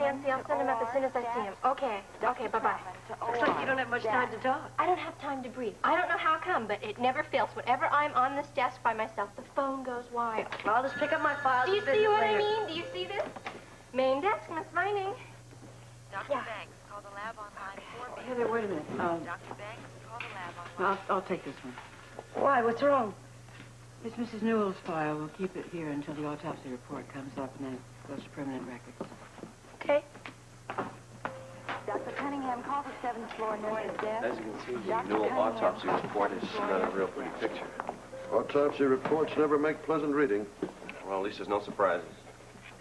Nancy. I'll send him up as soon as I see him. Okay. Okay, bye-bye. Looks like you don't have much time to talk. I don't have time to breathe. I don't know how come, but it never fails. Whenever I'm on this desk by myself, the phone goes wild. Well, I'll just pick up my files. Do you see what I mean? Do you see this? Main desk, Miss Vining. Dr. Banks, call the lab on line 4B. Heather, wait a minute. Dr. Banks, call the lab on line. I'll take this one. Why? What's wrong? It's Mrs. Newell's file. We'll keep it here until the autopsy report comes up, and then it goes to permanent records. Okay. Dr. Cunningham, call the 7th floor nurse's desk. As you can see, the Newell autopsy report is not a real pretty picture. Autopsy reports never make pleasant reading. Well, at least there's no surprises.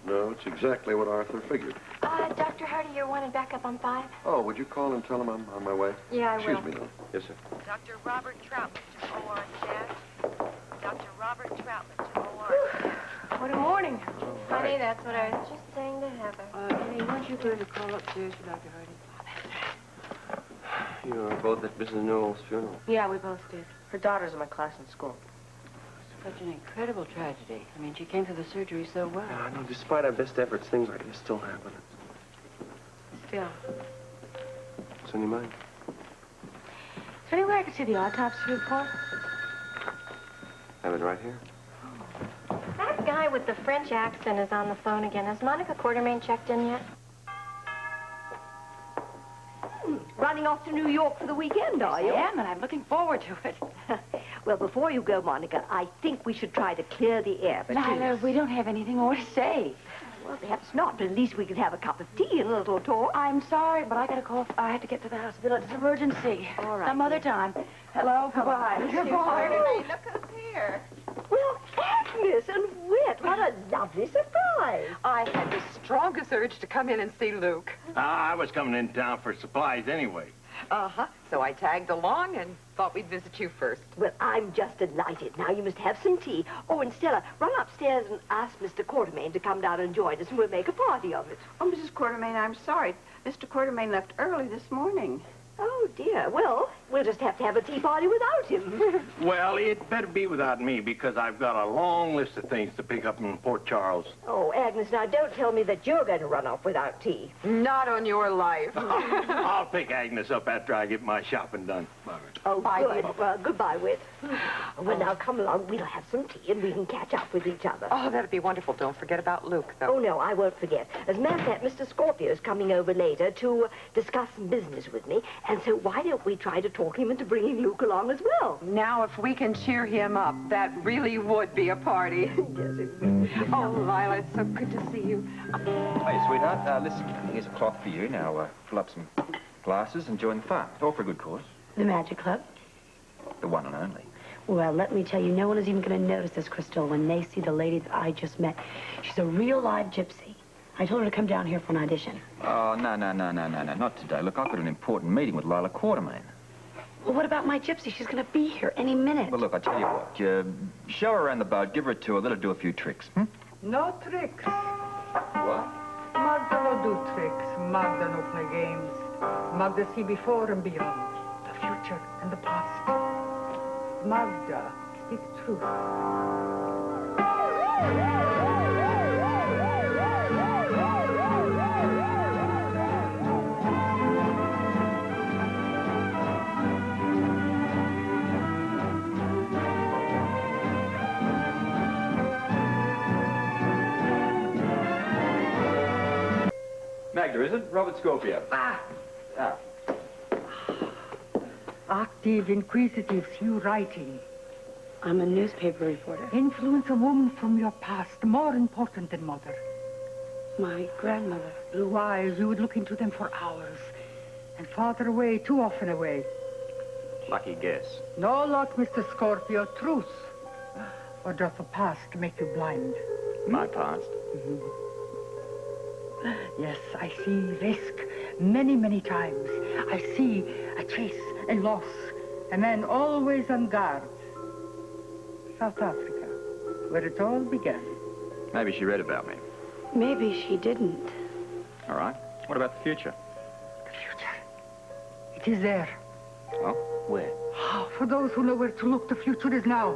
No, it's exactly what Arthur figured. Dr. Hardy, you're wanted back up on 5? Oh, would you call and tell him I'm on my way? Yeah, I will. Excuse me, now. Yes, sir. Dr. Robert Troutman to OR staff. Dr. Robert Troutman to OR staff. What a morning. Honey, that's what I was just saying to Heather. Annie, why don't you go in the call upstairs for Dr. Hardy? You were both at Mrs. Newell's funeral. Yeah, we both did. Her daughter's in my class in school. Such an incredible tragedy. I mean, she came through the surgery so well. I know, despite our best efforts, things like this still happen. Still. What's on your mind? Is there anywhere I could see the autopsy report? Have it right here. That guy with the French accent is on the phone again. Has Monica Quartermaine checked in yet? Running off to New York for the weekend, are you? I am, and I'm looking forward to it. Well, before you go, Monica, I think we should try to clear the air between Lila, us. we don't have anything more to say. Well, perhaps not, but at least we could have a cup of tea and a little talk. I'm sorry, but I got a call. I have to get to the hospital. It's an emergency. All right. Some other time. Hello, goodbye. Quartermaine, look who's here. Well, Agnes and Whit, what a lovely surprise. I had the strongest urge to come in and see Luke. I was coming in town for supplies anyway. Uh-huh. So I tagged along and thought we'd visit you first. Well, I'm just delighted. Now you must have some tea. Oh, and Stella, run upstairs and ask Mr. Quartermaine to come down and join us, and we'll make a party of it. Oh, Mrs. Quartermaine, I'm sorry. Mr. Quartermaine left early this morning. Oh, dear. Well, we'll just have to have a tea party without him. Well, it better be without me because I've got a long list of things to pick up in Port Charles. Oh, Agnes, now don't tell me that you're going to run off without tea. Not on your life. I'll pick Agnes up after I get my shopping done. Oh, Bye, good. Whit. Well, goodbye, Whit. Well, now come along. We'll have some tea and we can catch up with each other. Oh, that'd be wonderful. Don't forget about Luke, though. Oh, no, I won't forget. As a matter of fact, Mr. Scorpio's coming over later to discuss some business with me, and so why don't we try to talk him into bringing Luke along as well? Now, if we can cheer him up, that really would be a party. Yes, it will. Oh, Lila, it's so good to see you. Hey, sweetheart, listen, here's a cloth for you. Now, fill up some glasses and join the fun. All for a good cause. The Magic Club? The one and only. Well, let me tell you, no one is even going to notice this, Crystal, when they see the lady that I just met. She's a real live gypsy. I told her to come down here for an audition. Oh, no, not today. Look, I've got an important meeting with Lila Quartermaine. Well, what about my gypsy? She's going to be here any minute. Well, look, I tell you what, show her around the boat, give her a tour, let her do a few tricks, No tricks. What? Magda no do tricks. Magda no play games. Magda see before and beyond. The future and the past. Magda speak truth. Magda, is it? Robert Scorpio. Ah. Active, inquisitive, you writing. I'm a newspaper reporter. Influence a woman from your past, more important than mother. My grandmother. Blue eyes, you would look into them for hours. And father away, too often away. Lucky guess. No luck, Mr. Scorpio, truth. Or does the past make you blind? My past? Yes, I see risk many, many times. I see a chase, a loss, a man always on guard. South Africa, where it all began. Maybe she read about me. Maybe she didn't. All right. What about the future? The future. It is there. Oh, where? For those who know where to look, the future is now.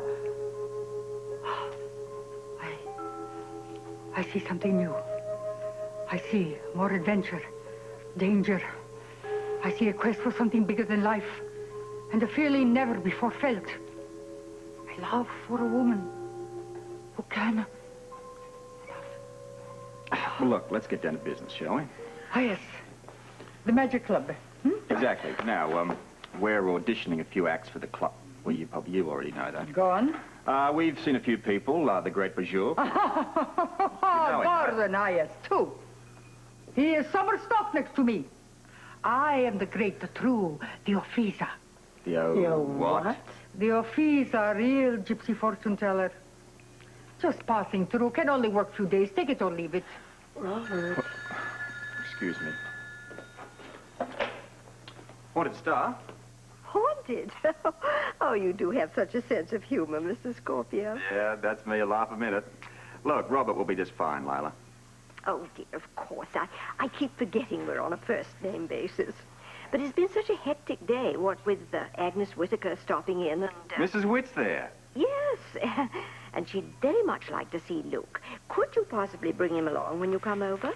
I see something new. I see more adventure, danger. I see a quest for something bigger than life, and a feeling never before felt. A love for a woman who can. Well, look, let's get down to business, shall we? Ah, yes. The Magic Club. Exactly. Now, we're auditioning a few acts for the club. Well, you already know that. Go on. We've seen a few people, the great Bajor. Gordon, yes, too. He is summer stock next to me. I am the great, the true, the Ophisa. The what? The Ophisa, real gypsy fortune teller. Just passing through. Can only work few days. Take it or leave it. Robert. Excuse me. Wanted star? Haunted? Oh, you do have such a sense of humor, Mr. Scorpio. Yeah, that's me. A laugh a minute. Look, Robert will be just fine, Lila. Oh, dear, of course. I keep forgetting we're on a first-name basis. But it's been such a hectic day, what with Agnes Whittaker stopping in and... Mrs. Witt's there. Yes, and she'd very much like to see Luke. Could you possibly bring him along when you come over?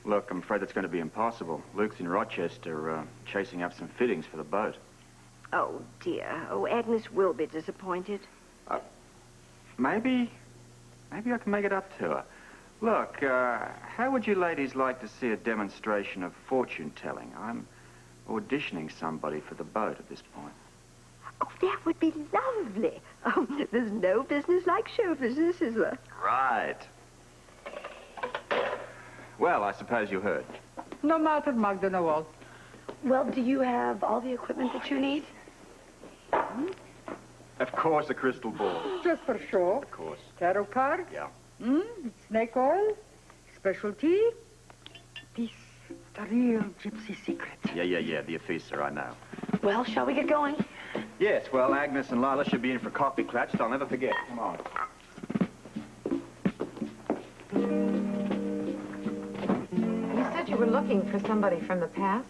Look, I'm afraid that's going to be impossible. Luke's in Rochester, chasing up some fittings for the boat. Oh, dear. Oh, Agnes will be disappointed. Maybe I can make it up to her. Look, how would you ladies like to see a demonstration of fortune-telling? I'm auditioning somebody for the boat at this point. Oh, that would be lovely. Oh, there's no business like show business, is there? Right. Well, I suppose you heard. No matter, Mrs.Newell. Well, do you have all the equipment that you need? Of course, a crystal ball. Just for show. Of course. Tarot cards. Yeah. Snake oil. Special tea. This, the real gypsy secret. Yeah, the officer, I know. Well, shall we get going? Yes, well, Agnes and Lila should be in for coffee clutched. I'll never forget. Come on. You said you were looking for somebody from the past?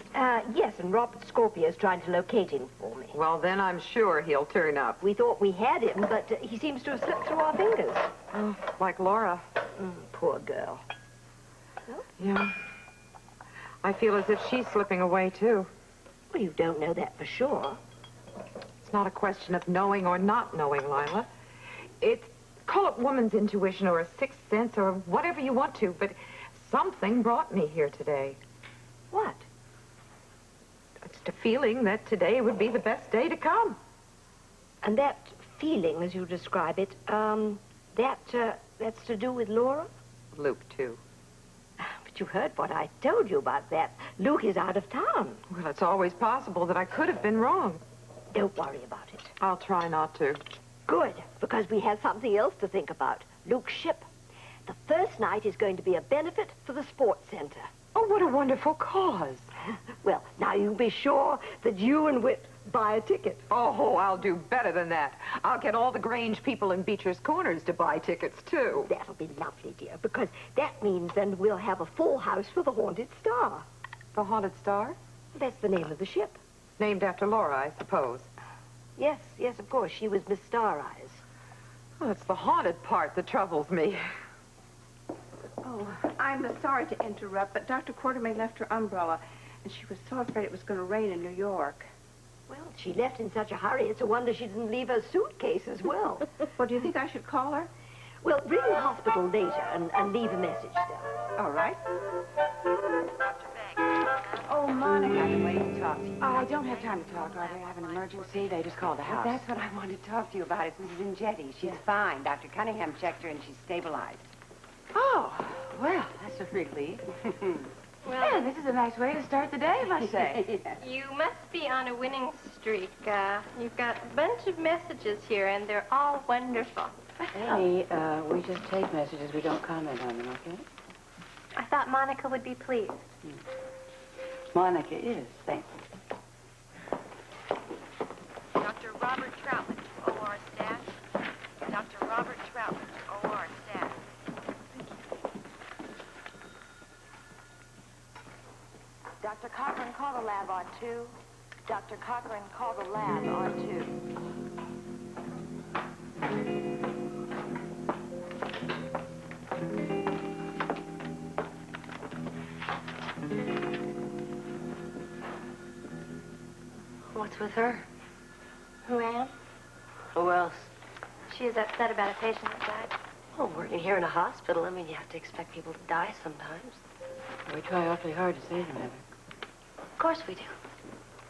Yes, and Robert Scorpio's trying to locate him for me. Well, then I'm sure he'll turn up. We thought we had him, but he seems to have slipped through our fingers. Oh, like Laura. Poor girl. Yeah. I feel as if she's slipping away, too. Well, you don't know that for sure. It's not a question of knowing or not knowing, Lila. Call it woman's intuition or a sixth sense or whatever you want to, but something brought me here today. What? Just a feeling that today would be the best day to come. And that feeling, as you describe it, that's to do with Laura? Luke, too. But you heard what I told you about that. Luke is out of town. Well, it's always possible that I could have been wrong. Don't worry about it. I'll try not to. Good, because we have something else to think about. Luke's ship. The first night is going to be a benefit for the sports center. Oh, what a wonderful cause. Well, now you be sure that you and Whit buy a ticket. Oh, I'll do better than that. I'll get all the Grange people in Beecher's Corners to buy tickets, too. That'll be lovely, dear, because that means then we'll have a full house for the Haunted Star. The Haunted Star? That's the name of the ship. Named after Laura, I suppose. Yes, of course. She was Miss Star Eyes. Well, it's the haunted part that troubles me. Oh, I'm sorry to interrupt, but Dr. Quartermaine left her umbrella, and she was so afraid it was going to rain in New York. Well, she left in such a hurry. It's a wonder she didn't leave her suitcase as well. Well, do you think I should call her? Well, ring the hospital later and leave a message there. All right. Oh, Monica, I've been waiting to talk to you. Oh, I don't have time to talk. I have an emergency. They just called the house. Well, that's what I wanted to talk to you about. It's Mrs. Njetti. She's fine. Dr. Cunningham checked her, and she's stabilized. Oh, well, that's a relief. Well, this is a nice way to start the day, I must say. You must be on a winning streak. You've got a bunch of messages here, and they're all wonderful. Annie, we just take messages. We don't comment on them, okay? I thought Monica would be pleased. Monica is, thank you. Dr. Robert Troutman, OR staff. Dr. Robert Troutman, OR staff. Dr. Cochran, call the lab on 2. Dr. Cochran, call the lab on 2. with her? Who, Anne? Who else? She is upset about a patient that died. Well, working here in a hospital, I mean, you have to expect people to die sometimes. We try awfully hard to save him, Heather. Of course we do.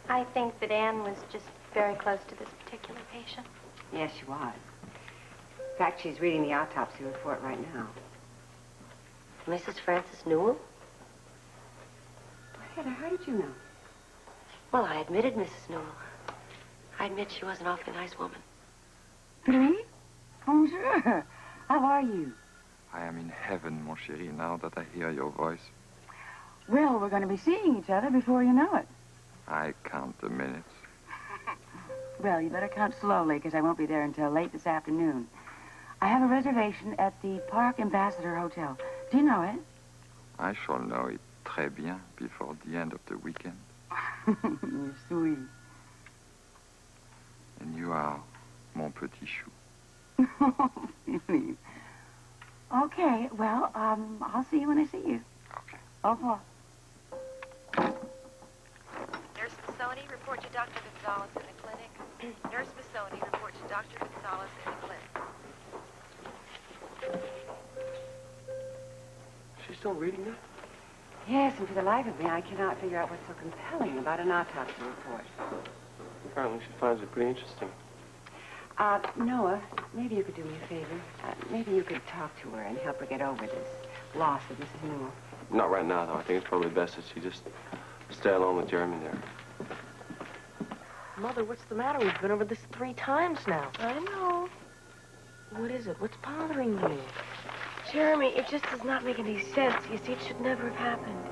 I think that Anne was just very close to this particular patient. Yes, she was. In fact, she's reading the autopsy report right now. Mrs. Frances Newell? Heather, how did you know? Well, I admitted Mrs. Newell. I admit she was an awfully nice woman. Phillipe? Bonjour. How are you? I am in heaven, mon chéri, now that I hear your voice. Well, we're going to be seeing each other before you know it. I count the minutes. Well, you better count slowly, because I won't be there until late this afternoon. I have a reservation at the Park Ambassador Hotel. Do you know it? I shall know it très bien before the end of the weekend. You're sweet. And you are mon petit chou. Philippe. Okay, well, I'll see you when I see you. Okay. Au revoir. Nurse Missoni, report to Dr. Gonzalez in the clinic. Nurse Missoni, report to Dr. Gonzalez in the clinic. She's still reading that? Yes, and for the life of me, I cannot figure out what's so compelling about an autopsy report. Apparently she finds it pretty interesting. Noah, maybe you could do me a favor. Maybe you could talk to her and help her get over this loss of Mrs. Newell. Not right now, though. I think it's probably best that she just stay alone with Jeremy there. Mother, what's the matter? We've been over this 3 times now. I know. What is it? What's bothering you? Jeremy, it just does not make any sense. You see, it should never have happened.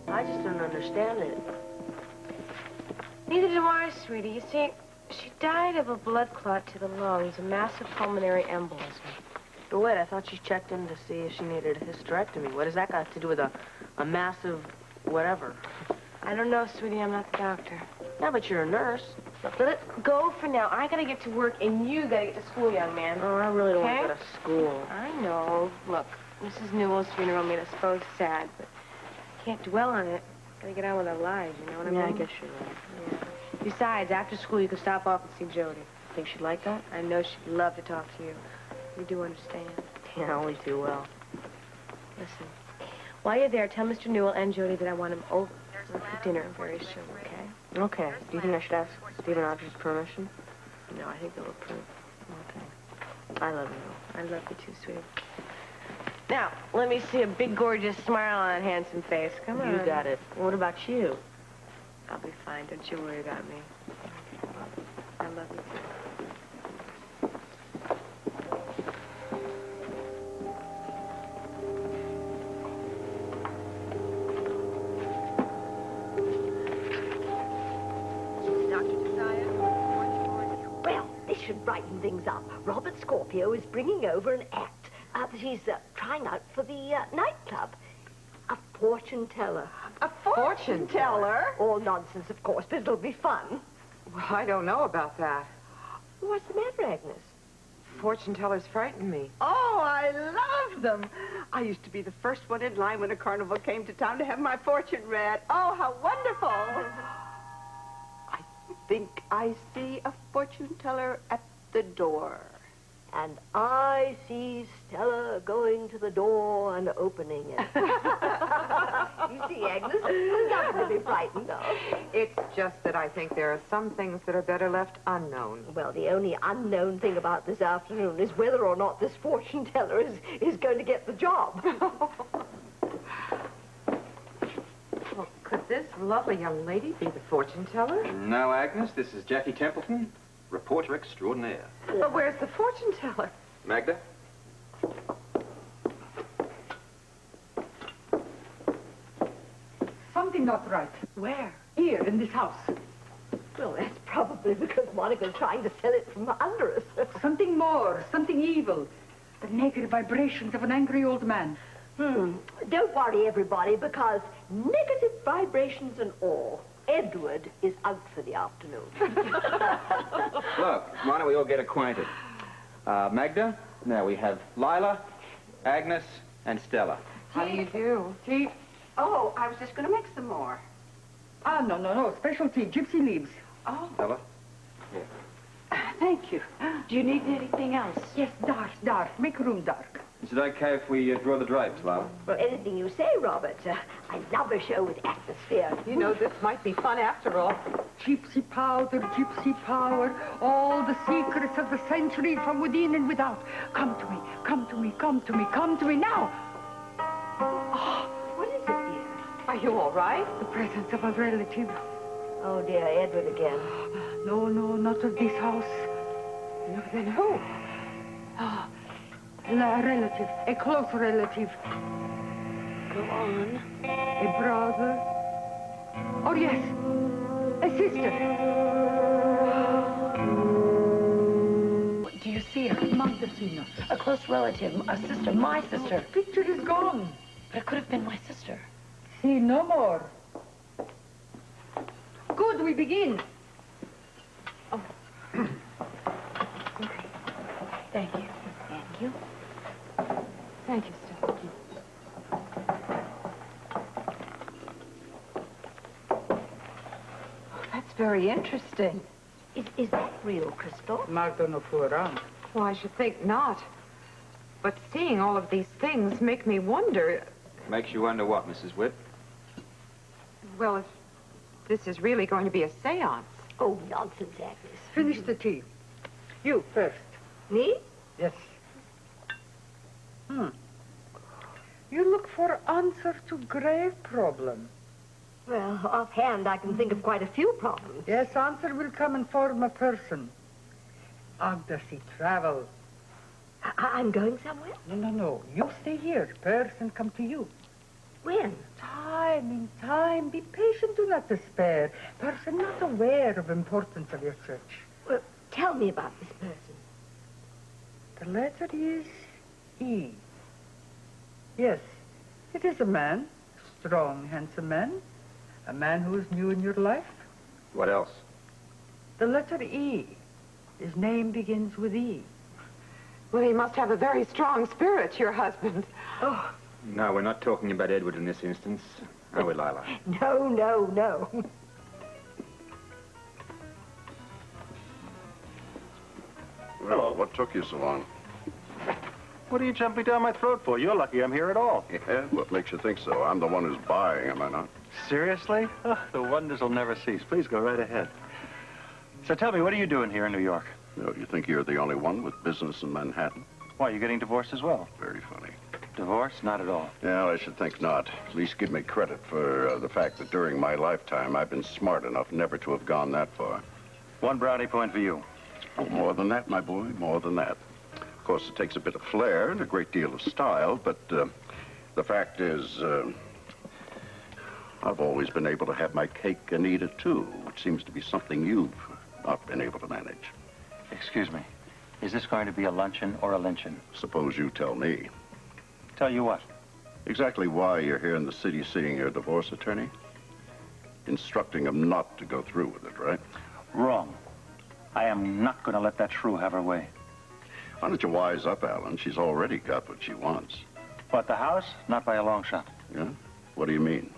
I just don't understand it. Neither do I, sweetie. You see, she died of a blood clot to the lungs, a massive pulmonary embolism. But wait, I thought she checked in to see if she needed a hysterectomy. What does that got to do with a massive whatever? I don't know, sweetie. I'm not the doctor. Yeah, but you're a nurse. Look, let it go for now. I gotta get to work, and you gotta get to school, young man. Oh, I really don't want Okay? to go to school. I know. Look, Mrs. Newell's funeral made us both sad, but can't dwell on it. Gotta get on with our lives, you know what I mean? Yeah, I guess you're right. Yeah. Besides, after school, you can stop off and see Jody. Think she'd like that? I know she'd love to talk to you. You do understand. Yeah, only too well. Listen, while you're there, tell Mr. Newell and Jody that I want him over for dinner very soon, okay? Okay. Do you think I should ask Stephen Rogers' permission? No, I think they'll approve. Okay. I love you. I love you too, sweetie. Now, let me see a big, gorgeous smile on that handsome face. Come on. You got it. What about you? I'll be fine. Don't you worry about me. I love you too. Well, this should brighten things up. Robert Scorpio is bringing over an act that he's trying out for the nightclub. A fortune teller. A fortune teller? All nonsense, of course, but it'll be fun. Well, I don't know about that. What's the matter, Agnes? Fortune tellers frighten me. Oh, I love them. I used to be the first one in line when a carnival came to town to have my fortune read. Oh, how wonderful. I think I see a fortune teller at the door. And I see Stella going to the door and opening it. You see, Agnes, nothing to be frightened of. It's just that I think there are some things that are better left unknown. Well, the only unknown thing about this afternoon is whether or not this fortune teller is going to get the job. Well, could this lovely young lady be the fortune teller? No, Agnes, this is Jackie Templeton, reporter extraordinaire. But where's the fortune teller? Magda? Something not right. Where? Here, in this house. Well, that's probably because Monica's trying to sell it from under us. Something more, something evil. The negative vibrations of an angry old man. Don't worry, everybody, because negative vibrations and all, Edward is out for the afternoon. Look, why don't we all get acquainted? Magda, now we have Lila, Agnes, and Stella. How do you do? Tea? Oh, I was just going to make some more. Ah, no. Special tea, gypsy leaves. Oh. Ella? Thank you. Do you need anything else? Yes, dark. Make room dark. Is it okay if we draw the drapes, Lila? Well, anything you say, Robert. I love a show with atmosphere. You know, this might be fun after all. Gypsy powder, gypsy power, all the secrets of the century from within and without. Come to me, come to me, come to me, come to me now. Oh, what is it, dear? Are you all right? The presence of a relative. Oh, dear, Edward again. No, not of this house. No, then who? Ah, a relative, a close relative. Go on. A brother. Oh, yes, a sister. Do you see her? Montesino. A close relative, a sister, my sister. Picture is gone. But it could have been my sister. See no more. Good, we begin. Oh. Okay. Thank you. Thank you. Thank you, Stella. That's very interesting. Is that real, Crystal? Mardono furan. Well, I should think not. But seeing all of these things make me wonder. Makes you wonder what, Mrs. Whitt? Well, if this is really going to be a seance. Oh, nonsense, Agnes. Finish the tea. You first. Me? Yes. You look for answer to grave problem. Well, offhand, I can think of quite a few problems. Yes, answer will come in form of person. Agda, she travel. I'm going somewhere? No. You stay here. Person come to you. When? In time. Be patient, do not despair. Person not aware of importance of your search. Well, tell me about this person. The letter is E. Yes, it is a man. Strong, handsome man. A man who is new in your life. What else? The letter E. His name begins with E. Well, he must have a very strong spirit, your husband. Oh. No, we're not talking about Edward in this instance. Are we, Lila? No. Well, what took you so long? What are you jumping down my throat for? You're lucky I'm here at all. Yeah, what makes you think so? I'm the one who's buying, am I not? Seriously? Oh, the wonders will never cease. Please go right ahead. So tell me, what are you doing here in New York? No, you think you're the only one with business in Manhattan? Why, are you getting divorced as well? Very funny. Divorce? Not at all. Yeah, I should think not. At least give me credit for the fact that during my lifetime I've been smart enough never to have gone that far. 1 brownie point for you. Oh, more than that, my boy, more than that. Of course, it takes a bit of flair and a great deal of style, but the fact is, I've always been able to have my cake and eat it, too, which seems to be something you've not been able to manage. Excuse me. Is this going to be a luncheon or a lyncheon? Suppose you tell me. Tell you what? Exactly why you're here in the city seeing your divorce attorney? Instructing him not to go through with it, right? Wrong. I am not going to let that shrew have her way. Why don't you wise up, Alan? She's already got what she wants. But the house? Not by a long shot. Yeah? What do you mean?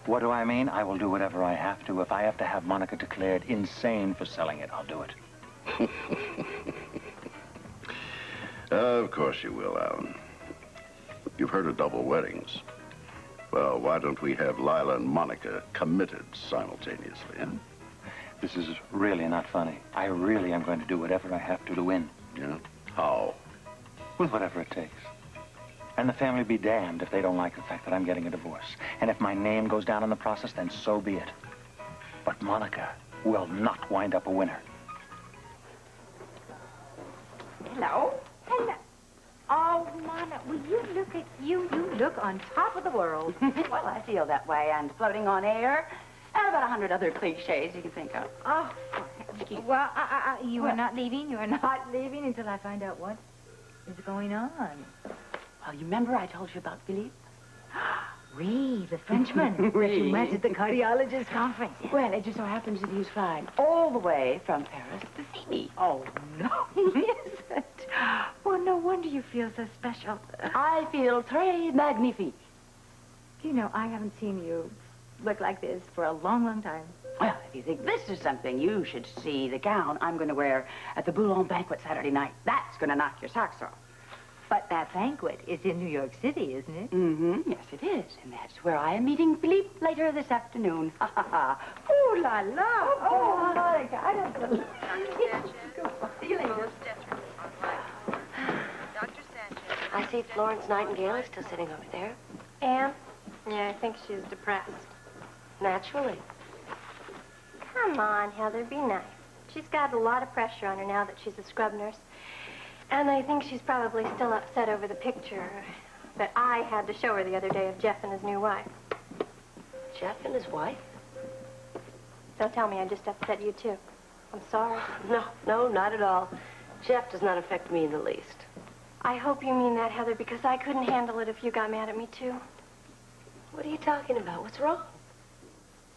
What do I mean? I will do whatever I have to. If I have to have Monica declared insane for selling it, I'll do it. Of course you will, Alan. You've heard of double weddings. Well, why don't we have Lila and Monica committed simultaneously, huh? This is really not funny. I really am going to do whatever I have to win. Yeah? How? With whatever it takes. And the family be damned if they don't like the fact that I'm getting a divorce. And if my name goes down in the process, then so be it. But Monica will not wind up a winner. Hello? Oh, Mona, will you look at you? You look on top of the world. Well, I feel that way, and floating on air, and about 100 other cliches you can think of. Oh, well, you are not leaving. You are not leaving until I find out what is going on. Well, you remember I told you about Phillipe? Oui, the Frenchman that you met at the cardiologist conference. Well, it just so happens that he was flying all the way from Paris to see me. Oh, no, he isn't. Well, no wonder you feel so special. I feel très magnifique. Do you know, I haven't seen you look like this for a long, long time. Well, if you think this is something, you should see the gown I'm going to wear at the Boulogne banquet Saturday night. That's going to knock your socks off. But that banquet is in New York City, isn't it? Mm-hmm. Yes, it is. And that's where I am meeting Phillipe later this afternoon. Ha, ha, ha. Ooh, la, la. Oh, my God. I don't believe See you later. I see Florence Nightingale is still sitting over there. Anne? Yeah, I think she's depressed. Naturally. Come on, Heather, be nice. She's got a lot of pressure on her now that she's a scrub nurse. And I think she's probably still upset over the picture that I had to show her the other day of Jeff and his new wife. Jeff and his wife? Don't tell me I just upset you, too. I'm sorry. No, not at all. Jeff does not affect me in the least. I hope you mean that, Heather, because I couldn't handle it if you got mad at me, too. What are you talking about? What's wrong?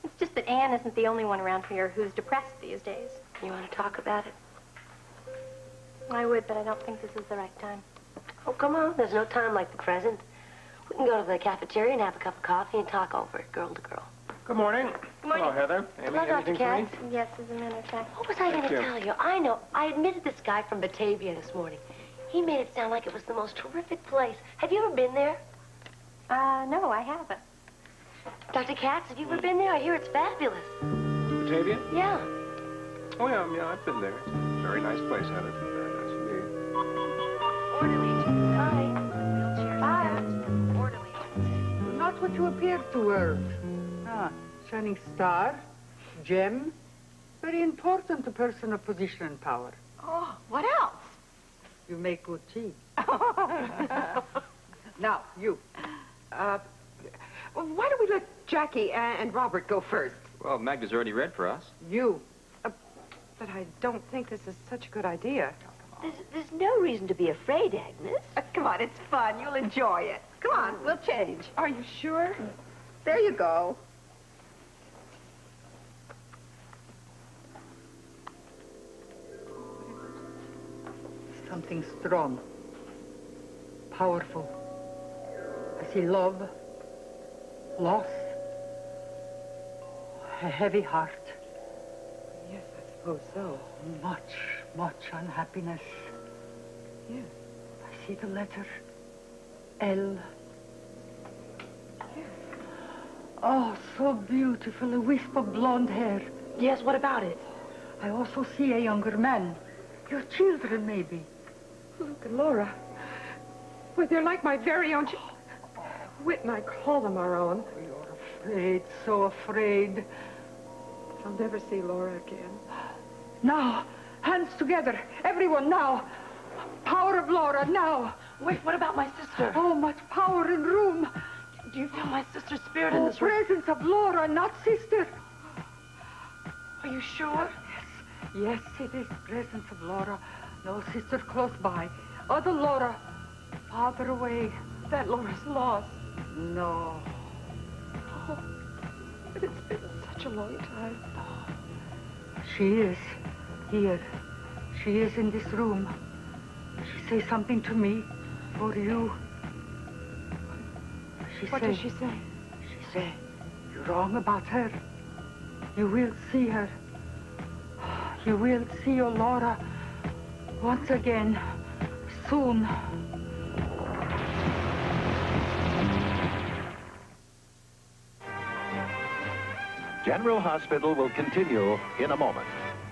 It's just that Anne isn't the only one around here who's depressed these days. You want to talk about it? I would, but I don't think this is the right time. Oh, come on. There's no time like the present. We can go to the cafeteria and have a cup of coffee and talk over it, girl to girl. Good morning. Good morning. Hello, Heather. Hello, Dr. Katz. Yes, as a matter of fact. What was I going to tell you? I know. I admitted this guy from Batavia this morning. He made it sound like it was the most terrific place. Have you ever been there? No, I haven't. Dr. Katz, have you ever been there? I hear it's fabulous. Batavia? Yeah. Oh, yeah, I've been there. It's a very nice place, Heather. Very nice indeed. Orderly to the side. Wheelchairs Bye. orderly. Not what you appear to world. Ah, shining star, gem. Very important to person of position and power. Oh, what else? You make good tea. Now, you. Why don't we let Jackie and Robert go first? Well, Magda's already read for us. You. But I don't think this is such a good idea. There's no reason to be afraid, Agnes. Come on, it's fun. You'll enjoy it. Come on, we'll change. Are you sure? There you go. Something strong, powerful. I see love, loss, a heavy heart. Yes, I suppose so. Much unhappiness. Yes. I see the letter L. Yes. Oh, so beautiful, a wisp of blonde hair. Yes, what about it? I also see a younger man. Your children, maybe. Luke and Laura. Well, they're like my very own Whit and I call them our own. You're afraid, so afraid. I'll never see Laura again. Now, hands together. Everyone, now. Power of Laura, now. Wait, what about my sister? Oh, much power and room. Do you feel my sister's spirit in this room? Presence of Laura, not sister. Are you sure? Yes, it is presence of Laura. No sister close by. Other Laura, farther away. That Laura's lost. No. Oh, but it's been such a long time. She is here. She is in this room. She say something to me, or you. What does she say? She say, you're wrong about her. You will see her. You will see your Laura once again, soon. General Hospital will continue in a moment.